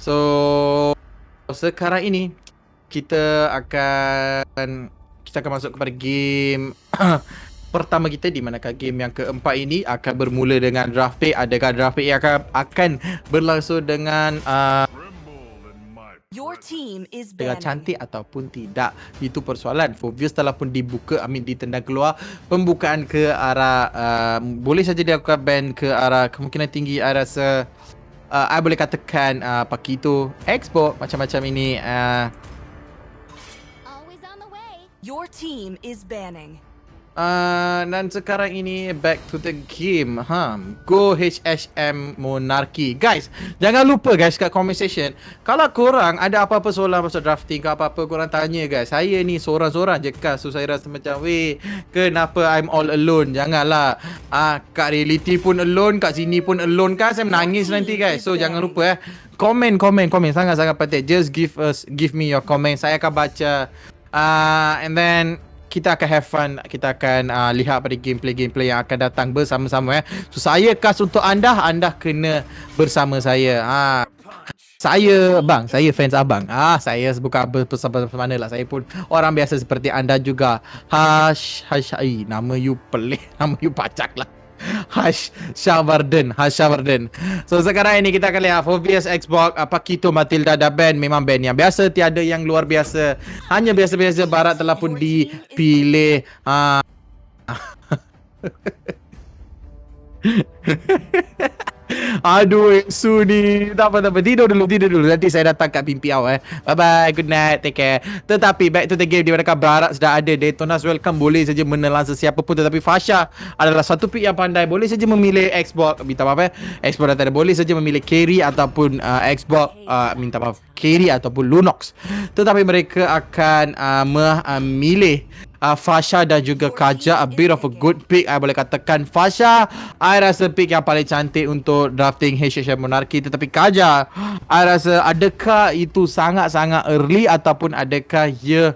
So sekarang ini kita akan masuk kepada game pertama kita, di manakah game yang keempat ini akan bermula dengan draft pick. Adakah draft pick yang akan berlangsung dengan Your team is dengan banning. cantik ataupun tidak? Itu persoalan. Foveus telah pun dibuka, ditendang keluar. Pembukaan ke arah boleh saja dia akan ban ke arah kemungkinan tinggi rasa I boleh katakan Pakito, Xbox macam-macam ini. Always on the way. Your team is banning. Dan sekarang ini back to the game. Go HHM Monarchy. Guys, jangan lupa guys kat comment section, kalau korang ada apa-apa soalan pasal drafting ke apa-apa, korang tanya guys. Saya ni seorang-seorang je kan. So saya rasa macam kenapa I'm all alone? Janganlah. Kat reality pun alone, kat sini pun alone kan. Saya menangis nanti guys. So jangan lupa komen sangat-sangat penting. Just give me your comment. Saya akan baca. And then kita akan have fun. Kita akan lihat pada gameplay yang akan datang bersama-sama. So saya khas untuk anda kena bersama saya. Saya fans abang. Saya bukan bersama mana lah. Saya pun orang biasa seperti anda juga. Nama you pelik. Nama you pacak lah. Shawarden. So sekarang ini kita akan lihat Foveus, Xbox, Pakito, Matilda dah ban. Memang ban yang biasa, tiada yang luar biasa. Hanya biasa-biasa. Barat telah pun dipilih. Aduh, Su ni. Tak apa. Tidur dulu. Nanti saya datang kat mimpi awal. Bye-bye. Good night. Take care. Tetapi back to the game, di manakah Barat sudah ada. Daytona's welcome. Boleh saja menelan sesiapa pun. Tetapi Fasha adalah satu pick yang pandai. Boleh saja memilih Xbox. Minta maaf Xbox dah tak ada. Boleh saja memilih Carry ataupun Xbox. Minta maaf, Carry ataupun Lunox. Tetapi mereka akan memilih Fasha dan juga Kaja. A bit of a good pick, I boleh katakan. Fasha, I rasa pick yang paling cantik untuk drafting HHM Monarchy. Tetapi Kaja, I rasa adakah itu sangat-sangat early ataupun adakah ia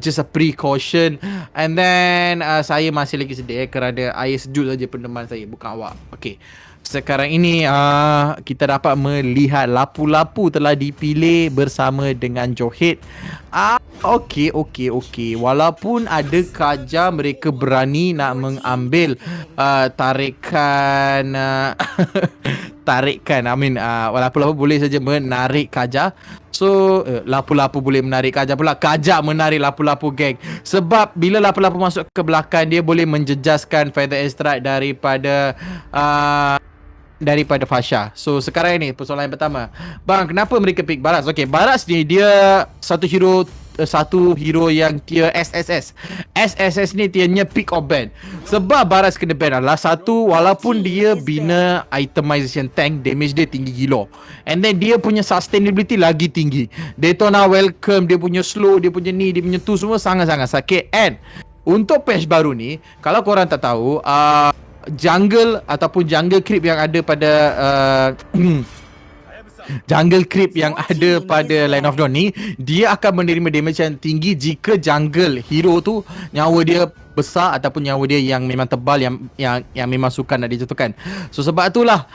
just a precaution. And then saya masih lagi sedih kerana air sejuk saja pendeman saya, bukan awak. Okay, sekarang ini kita dapat melihat lapu-lapu telah dipilih bersama dengan Johid. Okey. Walaupun ada Kaja, mereka berani nak mengambil tarikan. Lapu-lapu boleh saja menarik Kaja. So lapu-lapu boleh menarik Kaja pula. Kaja menarik lapu-lapu geng. Sebab bila lapu-lapu masuk ke belakang, dia boleh menjejaskan Feather Strike daripada Fasha. So sekarang ini persoalan yang pertama, bang, kenapa mereka pick Baras? Okay, Baras ni dia satu hero yang tier SSS ni tiernya pick or ban. Sebab Baras kena ban adalah satu, walaupun dia bina itemization tank, damage dia tinggi gila, and then dia punya sustainability lagi tinggi. Daytona welcome, dia punya slow, dia punya ni, dia punya tu, semua sangat-sangat sakit. And untuk patch baru ni, kalau korang tak tahu, jungle ataupun jungle creep yang ada pada jungle creep yang ada pada Line of Dawn ni, dia akan menerima damage yang tinggi jika jungle hero tu nyawa dia besar ataupun nyawa dia yang memang tebal, yang memang suka nak dijatuhkan. So sebab itulah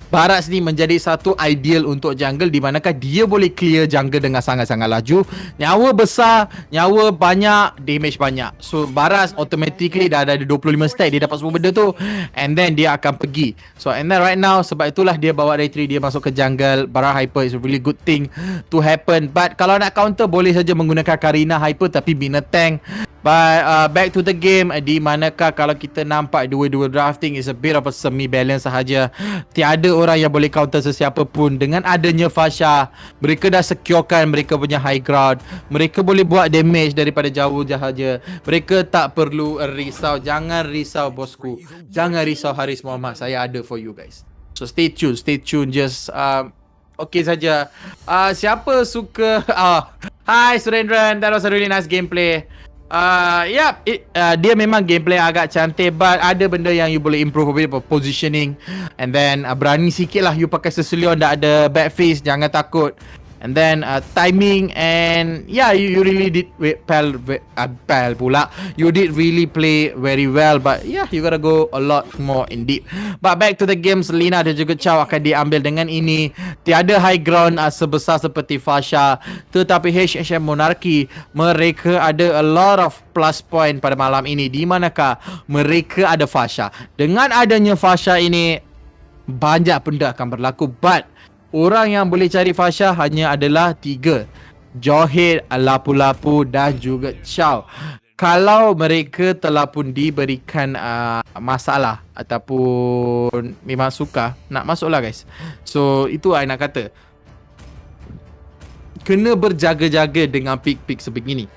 Baras ni menjadi satu ideal untuk jungle, di manakah dia boleh clear jungle dengan sangat-sangat laju. Nyawa besar, nyawa banyak, damage banyak. So Baras automatically dah ada 25 stack, dia dapat semua benda tu, and then dia akan pergi. So and then right now, sebab itulah dia bawa Day 3, dia masuk ke jungle. Baras Hyper is a really good thing to happen. But kalau nak counter, boleh saja menggunakan Karina Hyper tapi bina tank. But back to the game, di manakah kalau kita nampak dua-dua drafting is a bit of a semi-balance sahaja. Tiada orang yang boleh counter sesiapa pun. Dengan adanya Fasha, mereka dah securekan mereka punya high ground. Mereka boleh buat damage daripada jauh sahaja. Mereka tak perlu risau. Jangan risau bosku. Jangan risau Haris Muhammad. Saya ada for you guys. So stay tune. Just okay saja. Siapa suka Hi Surendran, that was a really nice gameplay. Dia memang gameplay agak cantik, but ada benda yang you boleh improve a bit, positioning, and then berani sikit lah you pakai Cecilion, tak ada back face. Jangan takut, And then timing and yeah, you really did Pel pula. You did really play very well, but yeah, you gotta go a lot more in deep. But back to the games, Lina dan juga Chow akan diambil dengan ini. Tiada high ground sebesar seperti Fasha, tetapi HHM Monarchy mereka ada a lot of plus point pada malam ini, di manakah mereka ada Fasha. Dengan adanya Fasha ini, banyak benda akan berlaku, but orang yang boleh cari Fasha hanya adalah 3. Johead, Lapu-Lapu dan juga Chow. Kalau mereka telah pun diberikan masalah ataupun memang suka nak masuk lah guys. So itu I nak kata, kena berjaga-jaga dengan pick-pick sebegini.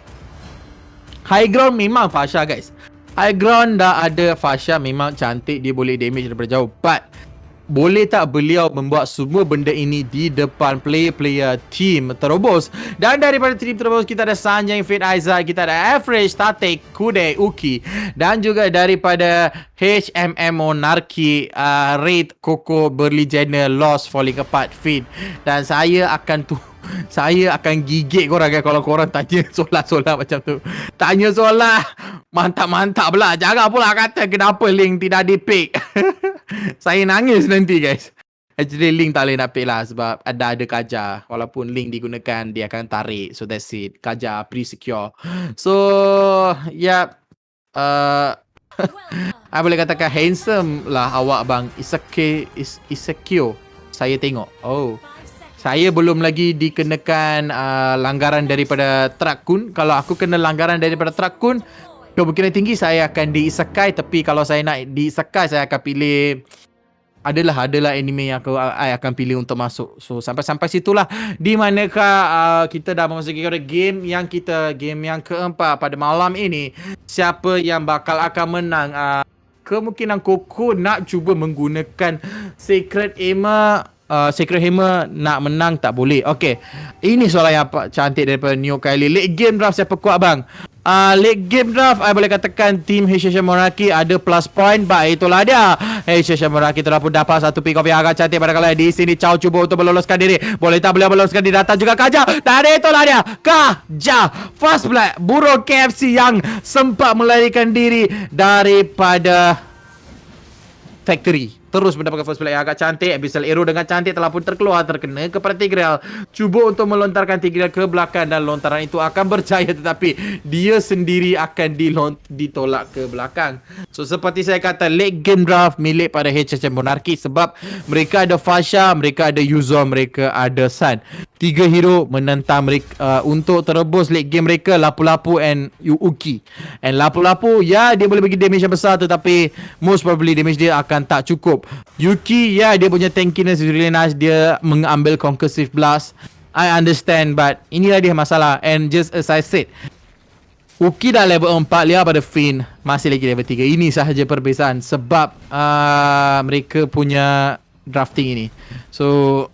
High ground memang Fasha guys. High ground dah ada Fasha, memang cantik, dia boleh damage daripada jauh, but boleh tak beliau membuat semua benda ini di depan player-player team Terobos? Dan daripada team Terobos kita ada Sanjay, Fate Aiza, kita ada Average, Tatek, Kude, Uki, dan juga daripada HMM Monarchy, Raid, Coco, Burly Jenner, Lost, Falling Apart, Feed. Dan saya akan gigit korang kan kalau korang tanya soalan-soalan macam tu. Tanya soalan mantap-mantap pula. Jangan pula kata kenapa Link tidak di-pick. Saya nangis nanti guys. Actually Link tak boleh nak pick lah sebab ada Kaja. Walaupun Link digunakan, dia akan tarik. So that's it. Kaja pre-secure. So yeah, I boleh katakan handsome lah awak bang. Isekio. Saya tengok. Oh, saya belum lagi dikenakan langgaran daripada Trakun. Kalau aku kena langgaran daripada Trakun, kemungkinan tinggi saya akan diisekai. Tapi kalau saya nak diisekai, saya akan pilih adalah anime yang I akan pilih untuk masuk. So sampai situlah di manakah kita dah memasuki game yang keempat pada malam ini. Siapa yang bakal akan menang? Kemungkinan Coco nak cuba menggunakan Sacred Hammer nak menang tak boleh. Okay, ini soalan yang cantik daripada Neo Kylie. Late game draft siapa kuat bang? Late game draft I boleh katakan team HHM Monarchy ada plus point. Baik, itulah dia. HHM Monarchy telah pun dapat satu pick off yang agak cantik pada kali di sini. Chow cuba untuk meloloskan diri. Boleh tak beliau meloloskan diri? Datang juga Kaja. Dan itulah dia, Kaja, first blood Burung KFC yang sempat melarikan diri daripada factory. Terus mendapatkan first blood yang agak cantik. Abyssal Arrow dengan cantik telah pun terkena kepada Tigreal. Cuba untuk melontarkan Tigreal ke belakang dan lontaran itu akan berjaya, tetapi dia sendiri akan ditolak ke belakang. So seperti saya kata, late game draft milik pada HHM Monarchy sebab mereka ada Fasha, mereka ada Yuzon, mereka ada Sun. 3 hero menentang mereka untuk terebus late game mereka, Lapu-Lapu and Uki. And Lapu-Lapu, ya, dia boleh bagi damage yang besar, tetapi most probably damage dia akan tak cukup. Yuki, ya, dia punya tankiness is really nice. Dia mengambil concussive blast. I understand, but inilah dia masalah. And just as I said, Uki dah level 4, Lia pada Finn masih lagi level 3. Ini sahaja perbezaan sebab mereka punya drafting ini. So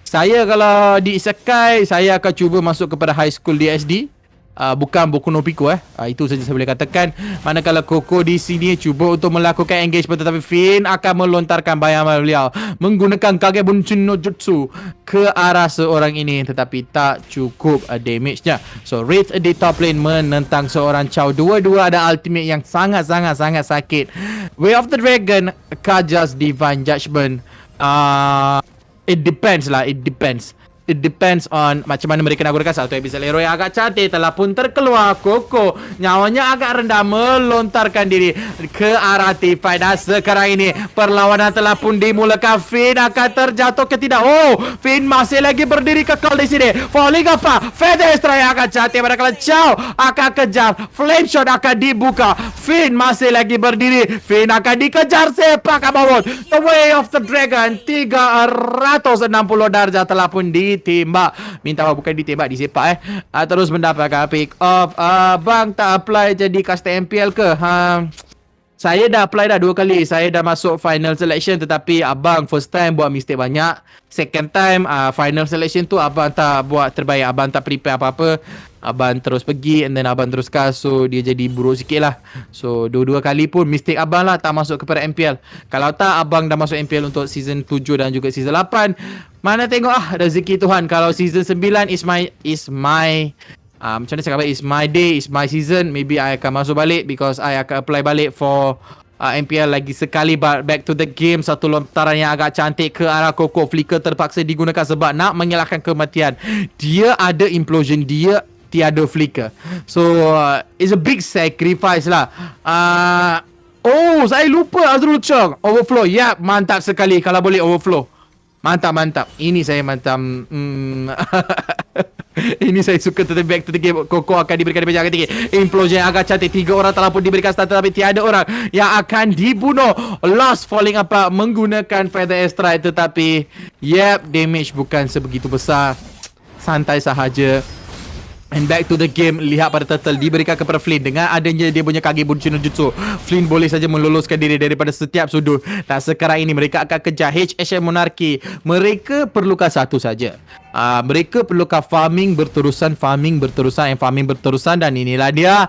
saya kalau di Isekai, saya akan cuba masuk kepada high school DSD. Bukan Boku no Pico itu saja saya boleh katakan. Manakala Coco di sini cuba untuk melakukan engagement, tetapi Finn akan melontarkan bayangan beliau menggunakan Kage Bunshin no Jutsu ke arah seorang ini, tetapi tak cukup damage-nya. So Wraith di top lane menentang seorang Chow. Dua-dua ada ultimate yang sangat-sangat sakit. Way of the Dragon, Kaja's Divine Judgment. It depends. It depends on macam mana mereka nak gunakan. Satu Abyssal Arrow yang agak cantik telah pun terkeluar. Coco nyawanya agak rendah melontarkan diri ke arah T5. Dan sekarang ini perlawanan telah pun dimulakan. Finn akan terjatuh ke tidak? Oh, Finn masih lagi berdiri kekal di sini. Falling apa? Feather Strike yang akan cantik pada kala Chow akan kejar. Flame Shot akan dibuka. Finn masih lagi berdiri. Finn akan dikejar sepak kabawon. The Way of the Dragon 360 darjah telah pun ditembak. Minta bukan ditembak, disepak terus mendapatkan pick off. Bang tak apply jadi custom MPL ke? Saya dah apply dah 2 kali. Saya dah masuk final selection, tetapi abang first time buat mistake banyak. Second time final selection tu abang tak buat terbaik. Abang tak prepare apa-apa. Abang terus pergi and then abang teruskan. So dia jadi buruk sikit lah. So dua-dua kali pun mistake abang lah tak masuk kepada MPL. Kalau tak abang dah masuk MPL untuk season 7 dan juga season 8. Mana tengok rezeki Tuhan. Kalau season 9 is my macam mana cakap, is my day, is my season. Maybe I akan masuk balik because I akan apply balik for MPL lagi sekali. But back to the game, satu lontaran yang agak cantik ke arah Koko. Flicker terpaksa digunakan sebab nak mengelakkan kematian. Dia ada implosion, dia tiada flicker. So it's a big sacrifice lah. Saya lupa Azrul Chong. Overflow, ya, mantap sekali kalau boleh overflow. Mantap. Ini saya mantap. Ini saya suka. Tetapi back to the game, Koko akan diberikan di penjaga tinggi. Implosion yang agak cantik. 3 orang telah pun diberikan stun, tetapi tiada orang yang akan dibunuh. Lost falling apart menggunakan Feather Strike, tetapi damage bukan sebegitu besar. Santai sahaja. And back to the game, lihat pada turtle diberikan kepada Flynn. Dengan adanya dia punya Kage Bunshin no Jutsu, Flynn boleh saja meloloskan diri daripada setiap sudut. Dan sekarang ini mereka akan kejar HSM Monarchy. Mereka perlukan satu saja. Mereka perlukan farming berterusan. Dan inilah dia.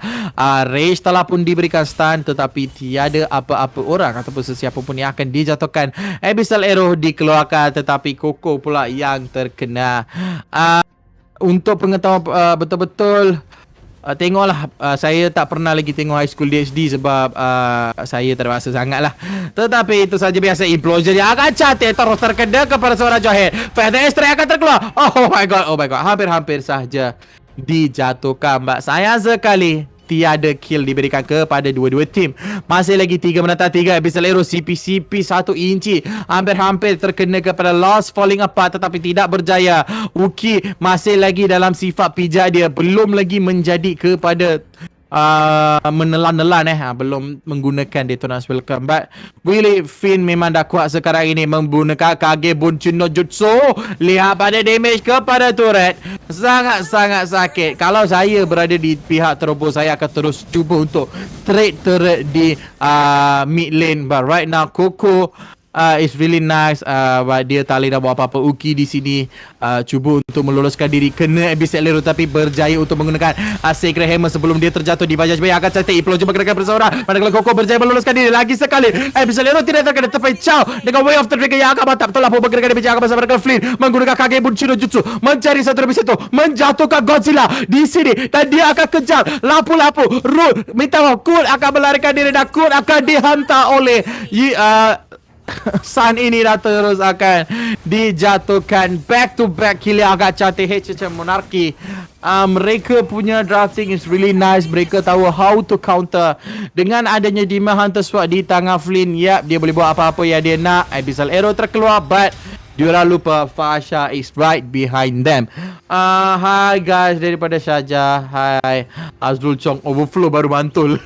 Rage telah pun diberikan stun, tetapi tiada apa-apa orang ataupun sesiapa pun yang akan dijatuhkan. Abyssal Arrow dikeluarkan, tetapi Koko pula yang terkena. Untuk pengetahuan betul-betul, tengoklah, saya tak pernah lagi tengok High School DxD sebab saya terpaksa sangat lah. Tetapi itu saja biasa. Implosion yang agak cantik terus terkena kepada seorang Johet. Feather Strike akan terkeluar. Oh my god, hampir-hampir sahaja dijatuhkan. Sayang sekali tiada kill diberikan kepada dua-dua tim. Masih lagi 3 menentang 3. Abyssal Arrow CP 1 inci hampir-hampir terkena kepada Lost falling apart, tetapi tidak berjaya. Uki masih lagi dalam sifat pijak dia, belum lagi menjadi kepada menelan-nelan belum menggunakan Detona's Welcome. But Willy Finn memang dah kuat sekarang ini menggunakan Kage Bunshin no Jutsu. Lihat pada damage kepada turret, sangat-sangat sakit. Kalau saya berada di pihak Turbo, saya akan terus cuba untuk trade turret di mid lane. But right now Koko it's really nice. Dia tak boleh nak buat apa-apa. Uki di sini cuba untuk meloloskan diri, kena Abyssal Arrow tapi berjaya untuk menggunakan Sacred Hammer sebelum dia terjatuh di bajaj yang akan cantik. Implosion bergerakkan berseorang, manakala Koko berjaya meloloskan diri lagi sekali. Abyssal Arrow tidak terkena, tetapi Chow dengan Way of the Dragon yang agak mantap telah pun bergerakkan di bajaj yang akan bersama dengan Flynn menggunakan Kage Bunshin no Jutsu, mencari satu demi satu, menjatuhkan Godzilla di sini, dan dia akan kejar lapu-lapu. Root minta maaf, Kurt akan melarikan diri dan Kurt akan dihantar oleh Sun. Ini dah terus akan dijatuhkan. Back to back kill yang agak cantik HSM Monarchy. Mereka punya drafting is really nice. Mereka tahu how to counter. Dengan adanya Demon Hunter Sword di tangan Flynn, dia boleh buat apa-apa yang dia nak. Abyssal Arrow terkeluar, but diorang lupa Fasha is right behind them. Hi guys, daripada Syajah. Hi Azrul Chong. Overflow baru mantul.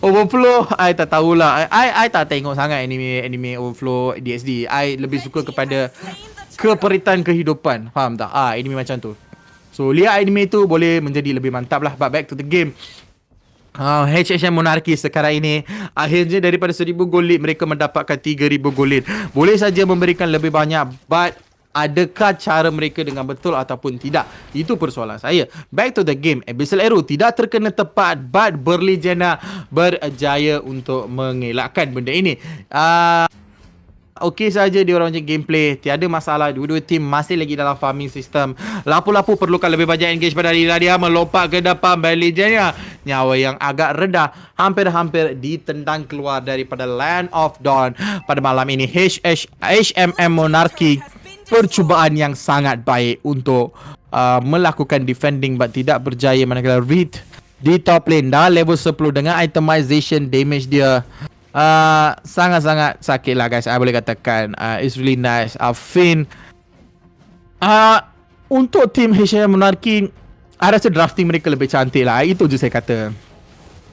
Overflow, I tak tahulah. I tak tengok sangat anime Overflow DxD. I lebih suka kepada keperitan kehidupan. Faham tak? Anime macam tu. So lihat anime tu boleh menjadi lebih mantap lah. But back to the game. HSM Monarchy sekarang ini akhirnya daripada 1000 gold lead mereka mendapatkan 3000 gold lead. Boleh saja memberikan lebih banyak, but adakah cara mereka dengan betul ataupun tidak? Itu persoalan saya. Back to the game. Abyssal Arrow tidak terkena tepat, but Burly Jenna berjaya untuk mengelakkan benda ini. Okey saja dia orang macam gameplay, tiada masalah. Dua-dua tim masih lagi dalam farming system. Lapu-lapu perlukan lebih banyak engage pada diri dia. Melompat ke depan Burly Jenna, nyawa yang agak rendah, hampir-hampir ditendang keluar daripada Land of Dawn pada malam ini. HMM Monarchy percubaan yang sangat baik untuk melakukan defending, but tidak berjaya. Manakala Reed di top lane dah level 10 dengan itemization damage dia sangat-sangat sakit lah guys. I boleh katakan it's really nice. Finn untuk tim HSM Monarchy, I rasa drafting mereka lebih cantik lah. Itu je saya kata.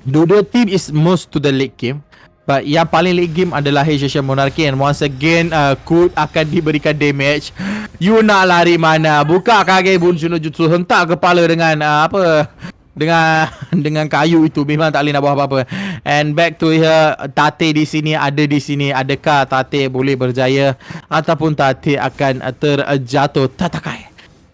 Dua-dua team is most to the late game, but yang paling late game adalah HSM Monarchy. And once again Kurt akan diberikan damage. You nak lari mana? Buka Kage Bunshin no Jutsu, hentak kepala dengan dengan kayu itu memang tak boleh nak buat apa-apa. And back to here, Tate di sini. Adakah Tate boleh berjaya ataupun Tate akan terjatuh?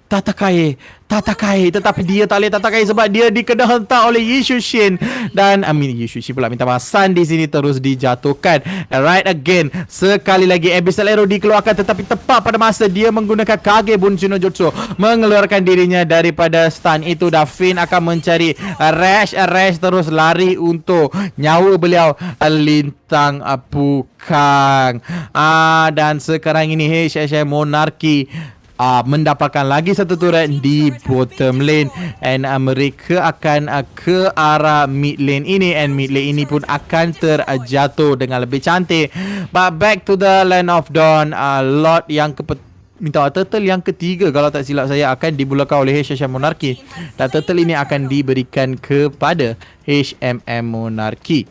Tatakai, tetapi dia tak boleh Tatakai sebab dia dikena hentak oleh Yishushin dan Yishushin pula minta maaf. Sun di sini terus dijatuhkan. Right again, sekali lagi Abyssal Arrow dikeluarkan tetapi tepat pada masa dia menggunakan Kage Bunshin no Jutsu mengeluarkan dirinya daripada stun itu. Finn akan mencari Rash terus lari untuk nyawa beliau. Lintang Pukang. Dan sekarang ini HSM Monarchy mendapatkan lagi satu turret di bottom lane and mereka akan ke arah mid lane ini and mid lane ini pun akan terjatuh dengan lebih cantik. But back to the Land of Dawn, Lord yang turtle yang ketiga kalau tak silap saya akan dimulakan oleh HMM Monarchy dan turtle ini akan diberikan kepada HMM Monarchy.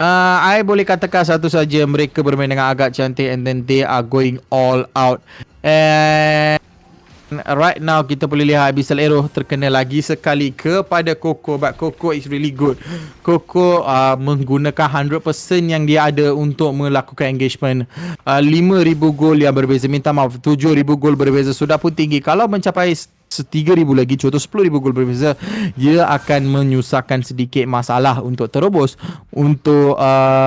I boleh katakan satu saja, mereka bermain dengan agak cantik and then they are going all out. And right now kita boleh lihat Abyssal Arrow terkena lagi sekali kepada Koko, but Koko is really good. Koko menggunakan 100% yang dia ada untuk melakukan engagement. 5,000 gol yang berbeza, minta maaf 7,000 gol berbeza sudah pun tinggi. Kalau mencapai 3,000 lagi, contoh 10,000 gol berbeza, dia akan menyusahkan sedikit masalah untuk terobos untuk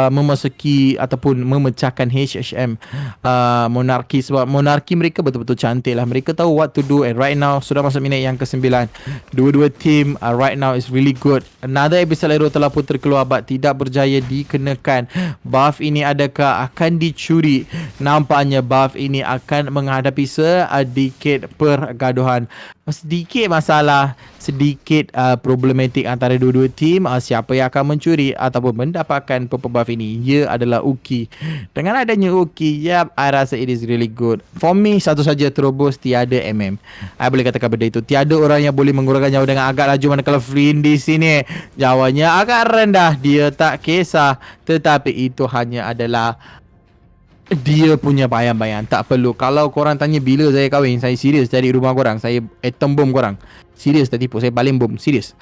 memasuki ataupun memecahkan HHM Monarchy sebab Monarchy mereka betul-betul cantik lah. Mereka tahu what to do and right now sudah masuk minit yang ke-9. Dua-dua team right now is really good. Another Abyssal Arrow telah pun terkeluar but tidak berjaya dikenakan. Buff ini adakah akan dicuri? Nampaknya buff ini akan menghadapi sedikit pergaduhan. Sedikit masalah, sedikit problematik antara dua-dua tim. Siapa yang akan mencuri ataupun mendapatkan purple buff ini? Ia adalah Uki. Dengan adanya Uki, I rasa it is really good. For me, satu saja terobos, tiada MM. I boleh katakan benda itu. Tiada orang yang boleh mengurangkan nyawa dengan agak laju, manakala Flynn di sini nyawanya agak rendah. Dia tak kisah, tetapi itu hanya adalah dia punya bayang-bayang. Tak perlu. Kalau korang tanya bila saya kahwin, saya serius cari rumah korang. Saya atom bomb korang. Serius, tak tipu. Saya paling bom. Serius.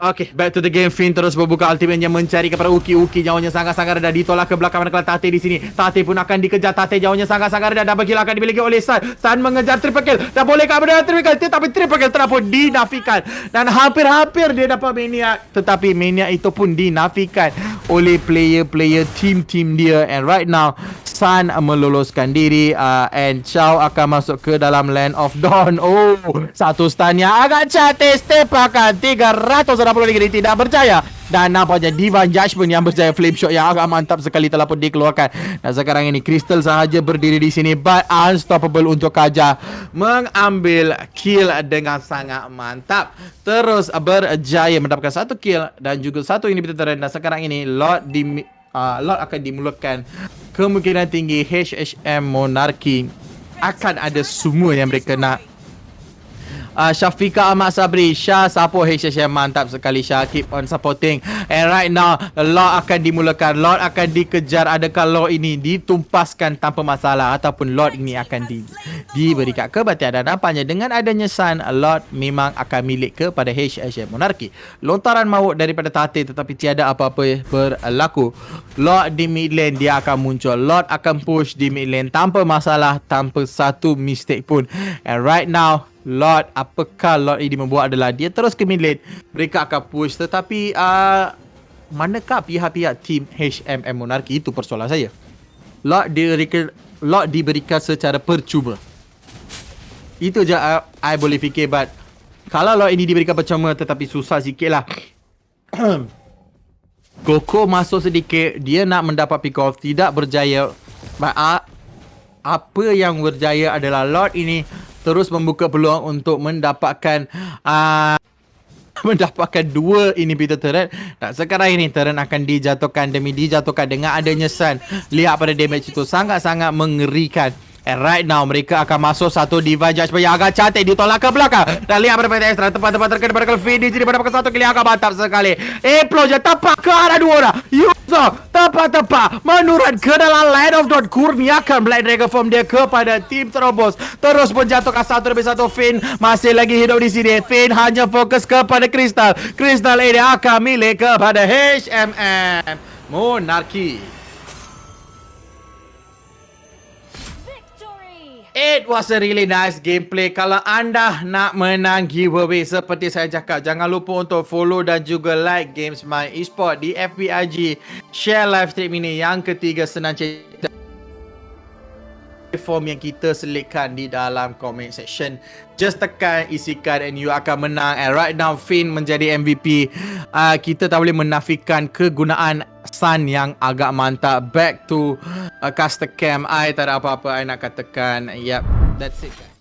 Okay, back to the game. Finn terus membuka ultimate-nya mencari kepada Uki. Uki jauhnya sangat-sangat rendah, ditolak ke belakang manakala Tate di sini. Tate pun akan dikejar. Tate jauhnya sangat-sangat rendah. Double kill akan dimiliki oleh Sun. Sun mengejar triple kill. Dan bolehkah benda triple kill? Tetapi triple kill telah pun dinafikan. Dan hampir-hampir dia dapat Maniac. Tetapi Maniac itu pun dinafikan oleh player-player team dia. And right now Sun meloloskan diri and Chow akan masuk ke dalam Land of Dawn. Oh, satu stun yang agak cantik. Step akan 360 degree tidak berjaya. Dan nampaknya Divine Judgment yang berjaya. Flame shot yang agak mantap sekali telah pun dikeluarkan. Dan sekarang ini Crystal sahaja berdiri di sini but unstoppable untuk Kaja mengambil kill dengan sangat mantap. Terus berjaya mendapatkan satu kill dan juga satu inhibitor. Dan sekarang ini Lord akan dimulakan. Kemungkinan tinggi HHM Monarchy akan ada semua yang mereka nak. Syafiqah Ahmad Sabri, Syah support HHM, mantap sekali Syah, keep on supporting. And right now Lord akan dimulakan. Lord akan dikejar. Adakah Lord ini ditumpaskan tanpa masalah ataupun Lord ini akan diberikan kebatian? Dan nampaknya dengan adanya Sun, Lord memang akan milik kepada HHM Monarchy. Lontaran maut daripada Tate tetapi tiada apa-apa berlaku. Lord di mid lane dia akan muncul. Lord akan push di mid lane tanpa masalah, tanpa satu mistake pun. And right now Lord, apakah Lord ini membuat adalah dia terus ke mid lane. Mereka akan push tetapi manakah pihak-pihak team HMM Monarchy? Itu persoalan saya. Lord diberikan secara percuma. Itu je I boleh fikir. But kalau Lord ini diberikan percuma tetapi susah sikit lah. Koko masuk sedikit, dia nak mendapat pick off, tidak berjaya. But apa yang berjaya adalah Lord ini terus membuka peluang untuk mendapatkan dua inhibitor turret. Dan sekarang ini turret akan dijatuhkan demi dijatuhkan dengan adanya Sun. Lihat pada damage itu sangat-sangat mengerikan. And right now mereka akan masuk satu device judge yang agak cantik, ditolak ke belakang dan lihat pada PT Extra tepat terkena pada Finish jadi pada satu kali agak mantap sekali. Explosion tepat ke arah dua orang. Yuzo tepat menurun ke dalam Land of Dawn, kurniakan Black Dragon Form dia kepada tim terobos, terus menjatuhkan satu demi satu. Finn masih lagi hidup di sini. Finn hanya fokus kepada Crystal ini akan milik kepada HMM Monarchy. It was a really nice gameplay. Kalau anda nak menang giveaway seperti saya cakap, jangan lupa untuk follow dan juga like Games My Esport di FBIG. Share live stream ini. Yang ketiga, senang cerita form yang kita selitkan di dalam comment section. Just tekan, isikan and you akan menang. And right now Finn menjadi MVP. Kita tak boleh menafikan kegunaan Sun yang agak mantap. Back to custom cam. I tak ada apa-apa I nak katakan. Yep, that's it.